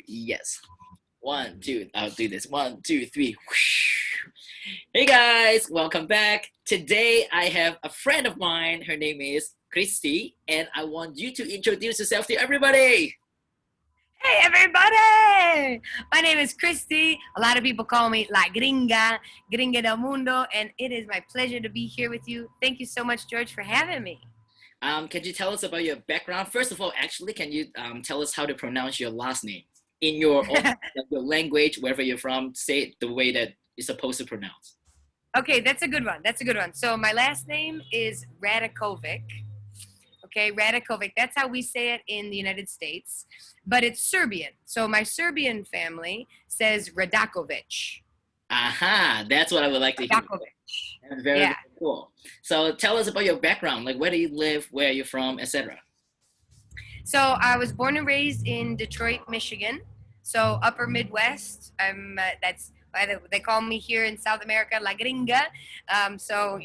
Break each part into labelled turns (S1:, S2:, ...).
S1: Yes. One, two. I'll do this. One, two, three. Whoosh. Hey guys, welcome back. Today I have a friend of mine. Her name is Kristi, and I want you to introduce yourself to everybody.
S2: Hey everybody! My name is Kristi. A lot of people call me La Gringa, Gringa del Mundo, and it is my pleasure to be here with you. Thank you so much, George, for having me.
S1: Can you tell us about your background? First of all, actually, can you tell us how to pronounce your last name in your own like your language, wherever you're from? Say it the way that it's supposed to pronounce.
S2: Okay, that's a good one. That's a good one. So my last name is Radakovic. Okay, Radakovic. That's how we say it in the United States, but it's Serbian. So my Serbian family says Radakovic.
S1: Aha, that's what I would like to hear.
S2: Radakovic.
S1: That's very, very
S2: Yeah.
S1: cool. So tell us about your background, like where do you live, where are you from, etc.
S2: So I was born and raised in Detroit, Michigan. So upper Midwest. That's why they call me here in South America La Gringa. So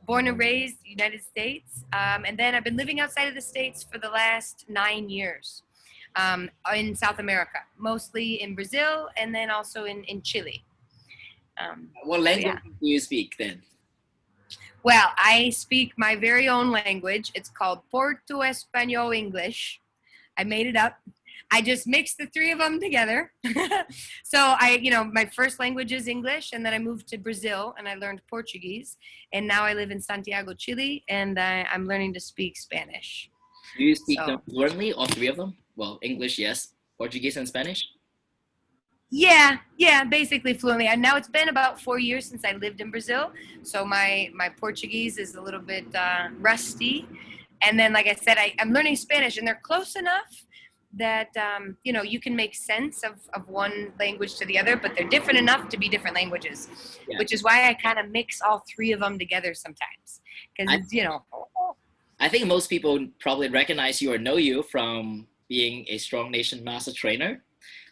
S2: born and raised United States, and then I've been living outside of the states for the last 9 years in South America, mostly in Brazil, and then also in Chile.
S1: What
S2: So
S1: language
S2: yeah.
S1: do you speak then?
S2: Well, I speak my very own language. It's called Porto Espanol English. I made it up. I just mixed the three of them together. So my first language is English, and then I moved to Brazil and I learned Portuguese. And now I live in Santiago, Chile, and I'm learning to speak Spanish.
S1: Do you speak them
S2: So
S1: fluently, all three of them? Well, English, yes. Portuguese and Spanish?
S2: yeah, basically fluently. And now it's been about 4 years since I lived in Brazil. So my Portuguese is a little bit rusty. And then, like I said, I'm learning Spanish, and they're close enough that you can make sense of one language to the other, but they're different enough to be different languages,
S1: Yeah.
S2: which is why I kind of mix all three of them together sometimes, because
S1: I,
S2: it's.
S1: I think most people probably recognize you or know you from being a Strong Nation Master Trainer.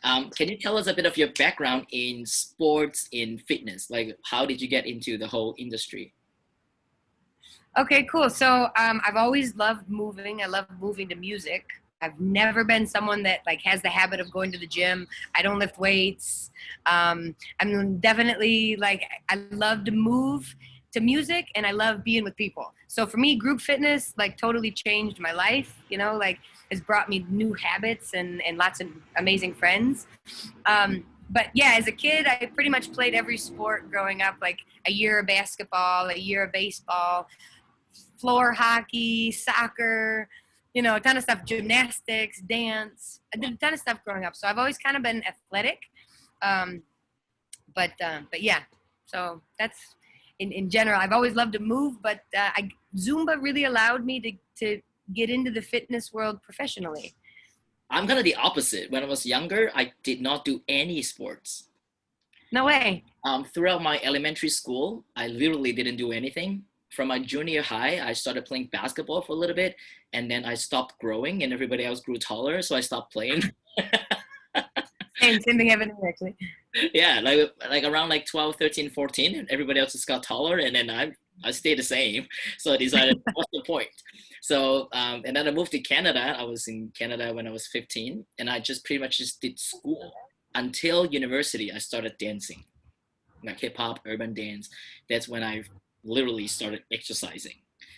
S1: Can you tell us a bit of your background in sports, in fitness? Like, how did you get into the whole industry?
S2: Okay, cool. So I've always loved moving. I love moving to music. I've never been someone that like has the habit of going to the gym. I don't lift weights. I'm definitely like I love to move to music, and I love being with people. So for me, group fitness like totally changed my life. Like has brought me new habits and lots of amazing friends. But yeah, as a kid, I pretty much played every sport growing up. Like a year of basketball, a year of baseball, floor hockey, soccer, a ton of stuff, gymnastics, dance. I did a ton of stuff growing up. So I've always kind of been athletic. Um, but yeah, so that's in general. I've always loved to move, but Zumba really allowed me to get into the fitness world professionally.
S1: I'm kind of the opposite. When I was younger, I did not do any sports.
S2: No way.
S1: Throughout my elementary school, I literally didn't do anything. From my junior high, I started playing basketball for a little bit, and then I stopped growing, and everybody else grew taller, so I stopped playing.
S2: Same thing happened to me actually.
S1: Yeah, like around like 12, 13, 14, and everybody else just got taller, and then I stayed the same. So I decided, what's the point? So and then I moved to Canada. I was in Canada when I was 15, and I just pretty much just did school until university. I started dancing, like hip hop, urban dance. That's when I literally started exercising.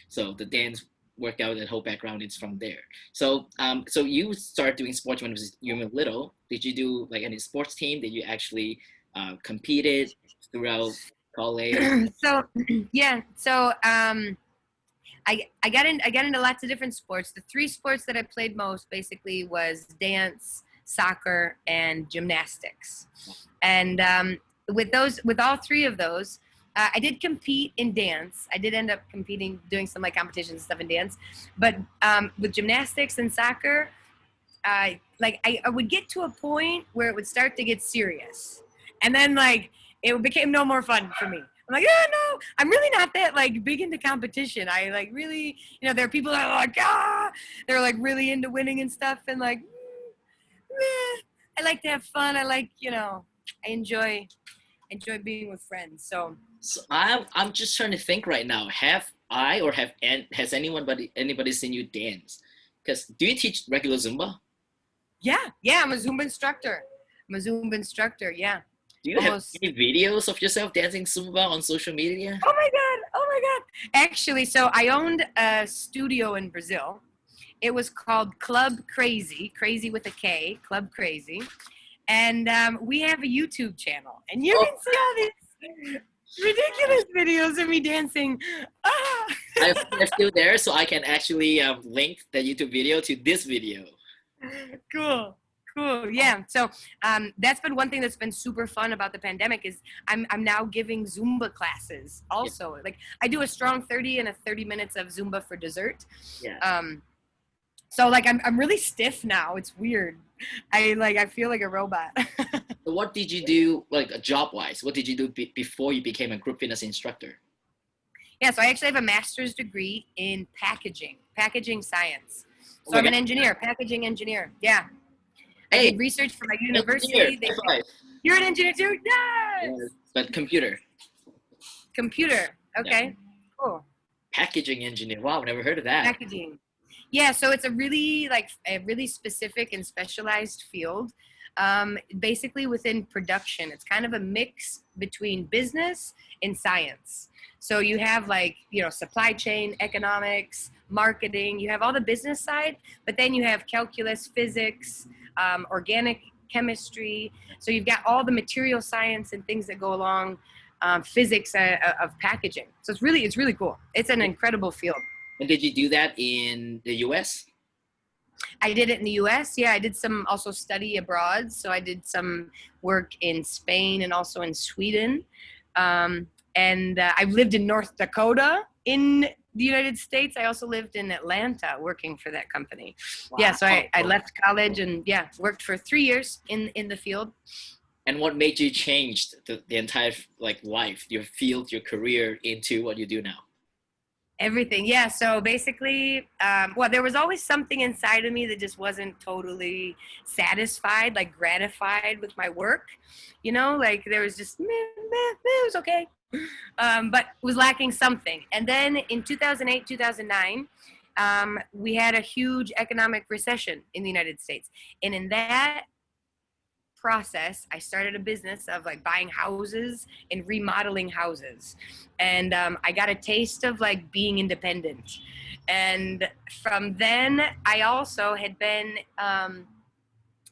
S1: So the dance workout and whole background is from there. So you started doing sports when you were little. Did you do like any sports team? Did you actually competed throughout college?
S2: So yeah, so I got into lots of different sports. The three sports that I played most basically was dance, soccer, and gymnastics. And with all three of those, I did compete in dance. I did end up competing, doing some like competitions and stuff in dance. But with gymnastics and soccer, I would get to a point where it would start to get serious, and then like it became no more fun for me. I'm like, yeah, no, I'm really not that like big into competition. I like really, there are people that are like, they're like really into winning and stuff, and like, I like to have fun. I like, I enjoy being with friends. So
S1: So I'm just trying to think right now. Have I or has anybody seen you dance? Because do you teach regular Zumba?
S2: Yeah, I'm a Zumba instructor. Yeah.
S1: Do you have
S2: Almost.
S1: any videos of yourself dancing Zumba on social media?
S2: Oh my God. Oh my God. Actually, so I owned a studio in Brazil. It was called Club Krazy, crazy with a K, Club Krazy. And we have a YouTube channel. And you
S1: Oh,
S2: can see all these ridiculous videos of me dancing. Ah.
S1: I hope they're still there so I can actually link the YouTube video to this video.
S2: Cool. Yeah. So that's been one thing that's been super fun about the pandemic is I'm now giving Zumba classes also. Like I do a strong 30 and a 30 minutes of Zumba for dessert.
S1: Yeah.
S2: So like I'm really stiff now. It's weird. I feel like a robot.
S1: So what did you do, like job-wise? What did you do before you became a group fitness instructor?
S2: Yeah, so I actually have a master's degree in packaging science.
S1: Oh
S2: So
S1: my
S2: I'm an
S1: God.
S2: engineer, packaging engineer. Yeah. I
S1: Hey,
S2: did research for my
S1: engineer.
S2: university.
S1: High five.
S2: You're an engineer too? Yes!
S1: Yes, but computer.
S2: Computer.
S1: Yeah.
S2: Okay. Cool.
S1: Packaging engineer. Wow, never heard of that.
S2: Packaging. Yeah, so it's a really specific and specialized field. Basically within production. It's kind of a mix between business and science. So you have supply chain, economics, marketing, you have all the business side, but then you have calculus, physics, organic chemistry. So you've got all the material science and things that go along, physics of packaging. So it's really cool. It's an incredible field.
S1: And did you do that in the US?
S2: I did it in the US. Yeah, I did some also study abroad. So I did some work in Spain and also in Sweden. And I've lived in North Dakota in the United States. I also lived in Atlanta working for that company.
S1: Wow.
S2: Yeah, so I left college and worked for 3 years in the field.
S1: And what made you change the entire life, your field, your career into what you do now?
S2: Everything. Yeah. So basically, there was always something inside of me that just wasn't totally satisfied, like gratified with my work. Like there was just, it was okay. But was lacking something. And then in 2008, 2009, we had a huge economic recession in the United States. And in that process, I started a business of buying houses and remodeling houses. And I got a taste of being independent. And from then I also had been, I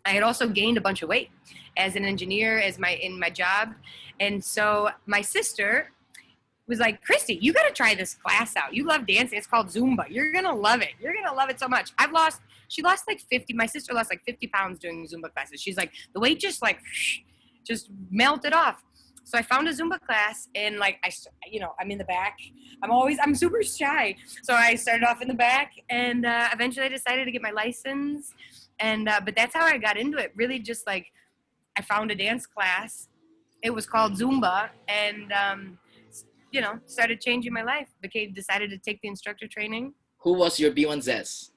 S2: had also gained a bunch of weight as an engineer, in my job. And so my sister was like, Kristi, you got to try this class out. You love dancing. It's called Zumba. You're going to love it. You're going to love it so much. She lost 50, my sister lost 50 pounds doing Zumba classes. She's like, the weight just melted off. So I found a Zumba class and I'm in the back. I'm super shy. So I started off in the back and eventually I decided to get my license. And, but that's how I got into it. Really just I found a dance class. It was called Zumba and, started changing my life. Decided to take the instructor training.
S1: Who was your B1Zs?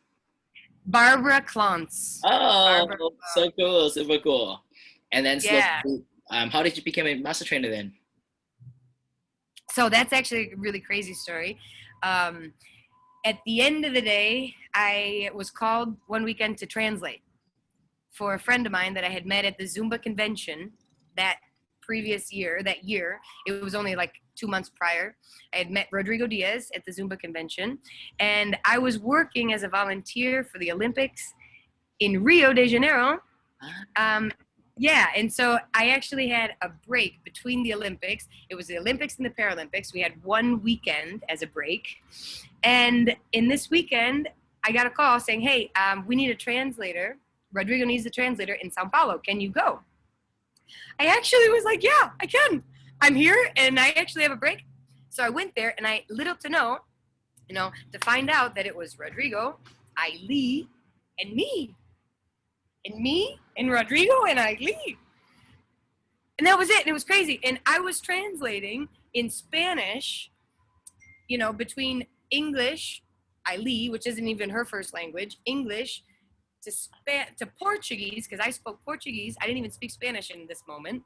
S2: Barbara Klontz.
S1: Oh, so cool, super cool. And then
S2: yeah.
S1: How did you become a master trainer then?
S2: So that's actually a really crazy story. At the end of the day, I was called one weekend to translate for a friend of mine that I had met at the Zumba convention that year. It was only 2 months prior. I had met Rodrigo Diaz at the Zumba convention, and I was working as a volunteer for the Olympics in Rio de Janeiro. And so I actually had a break between the Olympics. It was the Olympics and the Paralympics. We had one weekend as a break. And in this weekend, I got a call saying, hey, we need a translator. Rodrigo needs a translator in Sao Paulo. Can you go? I actually was like, yeah, I can. I'm here and I actually have a break. So I went there and little to know, to find out that it was Rodrigo, Ailey, and me. And me and Rodrigo and Ailey. And that was it. And it was crazy. And I was translating in Spanish, between English, Ailey, which isn't even her first language, English, to Portuguese, because I spoke Portuguese. I didn't even speak Spanish in this moment.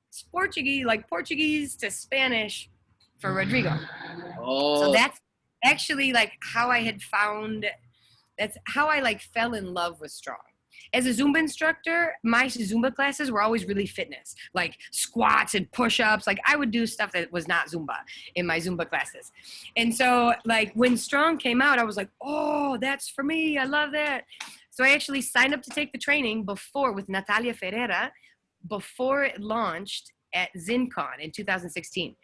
S2: It's Portuguese to Spanish for Rodrigo.
S1: Oh.
S2: So that's actually how I had found, that's how I fell in love with strong. As a Zumba instructor, my Zumba classes were always really fitness, like squats and push-ups. Like I would do stuff that was not Zumba in my Zumba classes. And so like when Strong came out, I was like, oh, that's for me. I love that. So I actually signed up to take the training with Natalia Ferreira before it launched at ZinCon in 2016.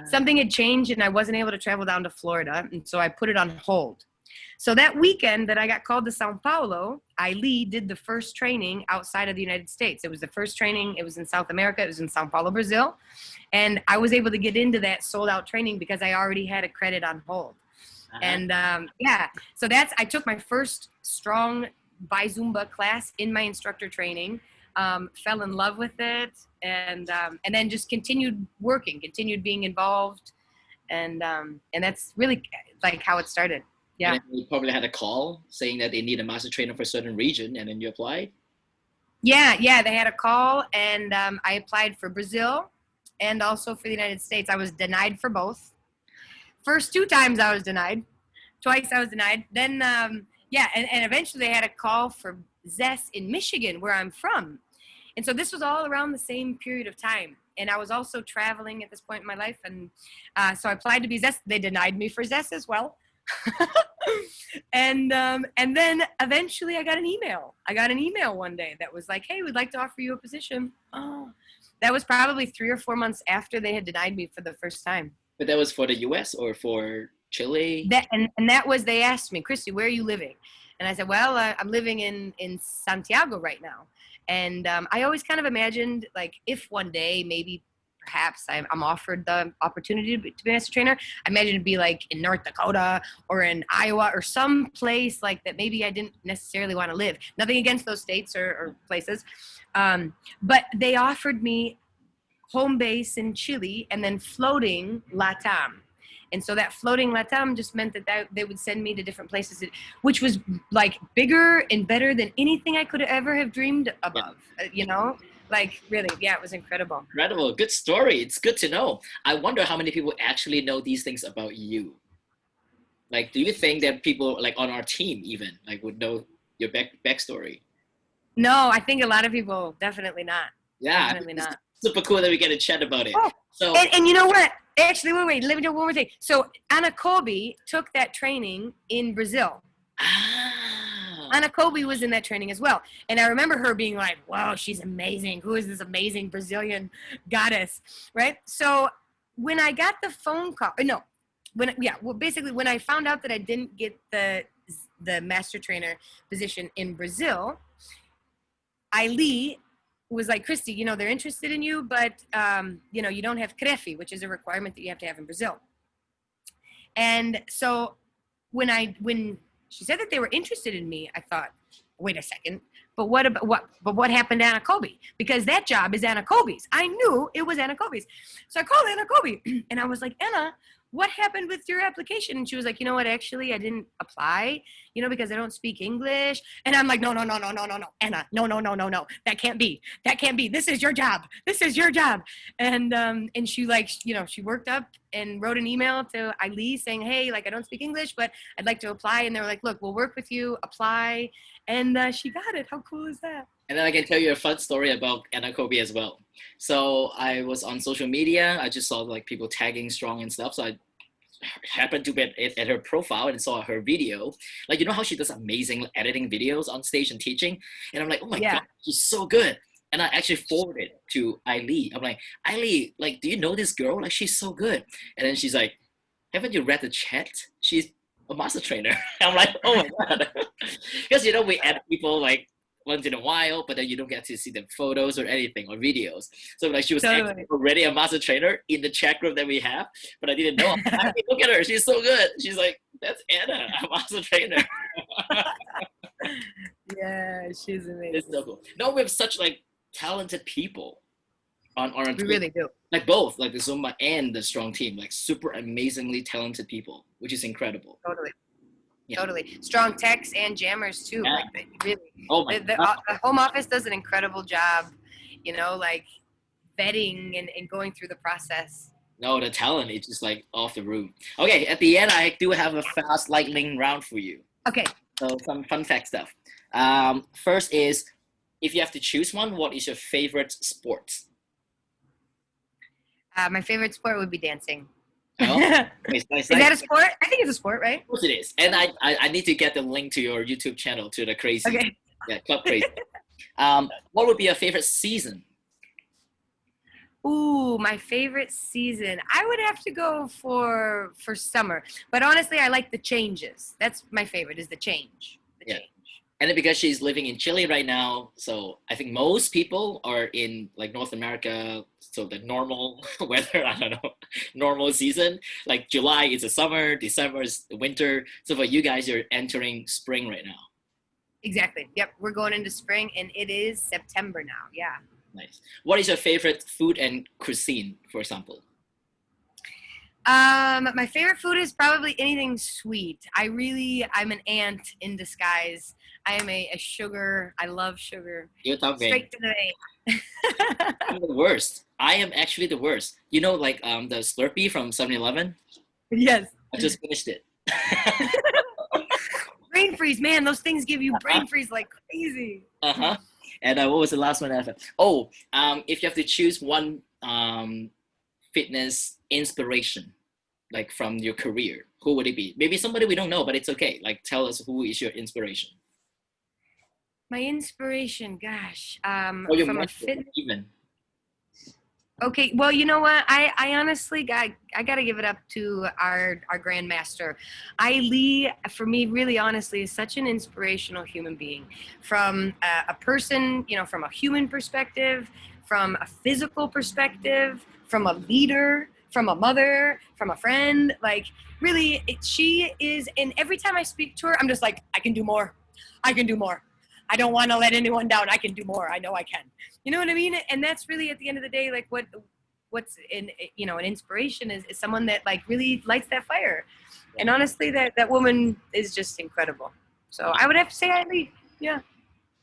S2: Something had changed and I wasn't able to travel down to Florida. And so I put it on hold. So that weekend that I got called to Sao Paulo, Ailey did the first training outside of the United States. It was the first training. It was in South America. It was in Sao Paulo, Brazil. And I was able to get into that sold out training because I already had a credit on hold. And so I took my first Strong by Zumba class in my instructor training, fell in love with it, and then just continued being involved. And that's really like how it started. Yeah.
S1: And you probably had a call saying that they need a master trainer for a certain region, and then you applied?
S2: Yeah, they had a call, and I applied for Brazil and also for the United States. I was denied for both. First 2 times I was denied. Twice I was denied. Then, and eventually they had a call for ZES in Michigan, where I'm from. And so this was all around the same period of time. And I was also traveling at this point in my life. And so I applied to be ZES. They denied me for ZES as well. And then eventually I got an email. One day that was like, hey, we'd like to offer you a position. Oh, that was probably 3 or 4 months after they had denied me for the first time.
S1: But that was for the US or for Chile?
S2: That was, they asked me, Kristi, where are you living? And I said, well, I'm living in Santiago right now. And I always kind of imagined, like, if one day maybe perhaps I'm offered the opportunity to be a master trainer, I imagine it'd be like in North Dakota or in Iowa or some place like that maybe I didn't necessarily want to live. Nothing against those states or places. But they offered me home base in Chile and then floating LATAM. And so that floating LATAM just meant that they would send me to different places, which was like bigger and better than anything I could ever have dreamed above, you know? Like, really, yeah, it was incredible.
S1: Incredible. Good story. It's good to know. I wonder how many people actually know these things about you. Like, do you think that people, like, on our team even, like, would know your backstory?
S2: No, I think a lot of people, definitely not.
S1: Yeah.
S2: Definitely not.
S1: Super cool that we get to chat about it.
S2: Oh,
S1: so,
S2: and you know what? Actually, wait, let me do one more thing. So, Ana Kobe took that training in Brazil. Ana Kobe was in that training as well. And I remember her being like, wow, she's amazing. Who is this amazing Brazilian goddess, right? So when I got the phone call, basically when I found out that I didn't get the master trainer position in Brazil, Ailey was like, Kristi, you know, they're interested in you, but, you know, you don't have CREFI, which is a requirement that you have to have in Brazil. And so when she said that they were interested in me, I thought, wait a second, but what happened to Ana Kobe? Because that job is Ana Kobe's. I knew it was Ana Kobe's. So I called Ana Kobe and I was like, Anna, what happened with your application? And she was like, you know what, actually I didn't apply, you know, because I don't speak English. And I'm like, no, Anna, no, that can't be. This is your job. And she, like, you know, she worked up and wrote an email to Ailey saying, hey, like, I don't speak English, but I'd like to apply. And they were like, look, we'll work with you, apply. And she got it. How cool is that?
S1: And then I can tell you a fun story about Ana Kobe as well. So I was on social media. I just saw, like, people tagging Strong and stuff. So I happened to be at her profile and saw her video. Like, you know how she does amazing editing videos on stage and teaching? And I'm like, oh my God, she's so good. And I actually forwarded it to Ailey. I'm like, Ailey, like, do you know this girl? Like, she's so good. And then she's like, haven't you read the chat? She's a master trainer. I'm like, oh my God. Because, you know, we add people, like, once in a while, but then you don't get to see the photos or anything or videos. So, like, she was actually already a master trainer in the chat group that we have, but I didn't know. Like, hey, look at her, she's so good. She's like, that's Anna, a master trainer.
S2: Yeah, she's amazing.
S1: It's so cool. No, we have such, like, talented people on our team.
S2: We really do.
S1: Like, both, like the Zumba and the Strong team, like, super amazingly talented people, which is incredible.
S2: Totally. Yeah. Totally. Strong techs and jammers too.
S1: Yeah.
S2: Like, really.
S1: Oh my God.
S2: The home office does an incredible job, you know, like vetting and going through the process.
S1: No, the talent is just, like, off the roof. Okay, at the end, I do have a fast lightning round for you.
S2: Okay.
S1: So some fun fact stuff. First is, if you have to choose one, what is your favorite sport?
S2: My favorite sport would be dancing.
S1: Oh, nice, nice,
S2: Is
S1: nice.
S2: that a sport? I think it's a sport, right?
S1: Of course it is. And I need to get the link to your YouTube channel, to the Crazy.
S2: Okay.
S1: Yeah, Club Crazy. What would be your favorite season?
S2: Ooh, my favorite season. I would have to go for summer. But honestly, I like the changes. That's my favorite, is the change. The
S1: Yeah.
S2: change.
S1: And then because she's living in Chile right now, so I think most people are in like North America, so the normal weather, I don't know, normal season. Like July is the summer, December is the winter. So for you guys, you're entering spring right now.
S2: Exactly. Yep. We're going into spring and it is September now. Yeah.
S1: Nice. What is your favorite food and cuisine, for example?
S2: My favorite food is probably anything sweet. I'm an ant in disguise. I am a sugar. I love sugar.
S1: You're talking.
S2: Straight to the vein.
S1: I'm the worst. I am actually the worst. You know, like the Slurpee from 7-Eleven?
S2: Yes.
S1: I just finished it.
S2: Brain freeze, man. Those things give you brain freeze like crazy.
S1: Uh-huh. And what was the last one after? Oh, if you have to choose one fitness inspiration, like from your career, who would it be? Maybe somebody we don't know, but it's okay. Like, tell us, who is your inspiration?
S2: My inspiration, gosh,
S1: Or your
S2: from a
S1: mentor,
S2: fitness.
S1: even.
S2: Okay, well, you know what? I honestly I got to give it up to our grandmaster. Lee, for me, really honestly, is such an inspirational human being. From a person, you know, from a human perspective, from a physical perspective, from a leader, from a mother, from a friend. Like, really, she is. And every time I speak to her, I'm just like, I can do more. I can do more. I don't want to let anyone down. I can do more. I know I can. You know what I mean? And that's really, at the end of the day, like what's in, you know, an inspiration is someone that like really lights that fire. And honestly, that woman is just incredible. So I would have to say Eileen. Yeah.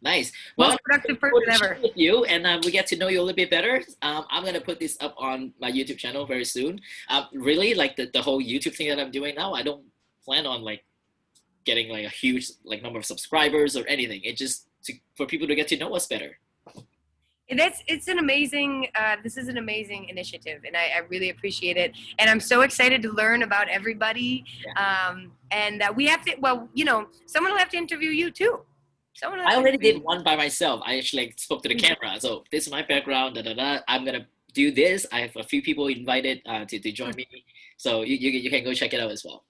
S1: Nice. Well,
S2: most productive person ever.
S1: With you, and we get to know you a little bit better. I'm gonna put this up on my YouTube channel very soon. Really, like the whole YouTube thing that I'm doing now, I don't plan on like getting like a huge like number of subscribers or anything. It just for people to get to know us better.
S2: It's an amazing. This is an amazing initiative, and I really appreciate it. And I'm so excited to learn about everybody. Yeah. And we have to. Well, you know, someone will have to interview you too.
S1: I already did one by myself. I actually like, spoke to the camera. So this is my background. Da, da, da. I'm gonna do this. I have a few people invited to join me. So you can go check it out as well.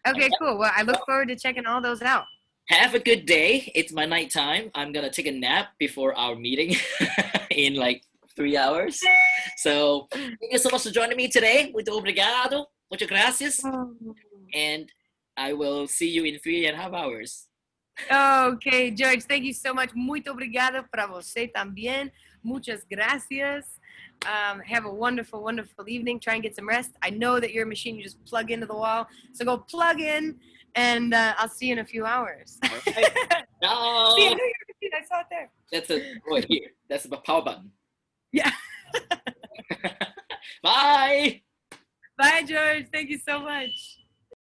S2: Okay, cool. Well, I look forward to checking all those out.
S1: Have a good day. It's my nighttime. I'm gonna take a nap before our meeting in like 3 hours. So thank you so much for joining me today. Muito obrigado. Muchas gracias. And I will see you in 3.5 hours.
S2: Okay, George, thank you so much. Muito obrigado para você também. Muchas gracias. Have a wonderful, wonderful evening. Try and get some rest. I know that you're a machine you just plug into the wall. So go plug in, and I'll see you in a few hours.
S1: Right. No.
S2: See, I know you're a machine. I saw it there.
S1: That's here. That's the power button.
S2: Yeah.
S1: Bye.
S2: Bye, George. Thank you so much.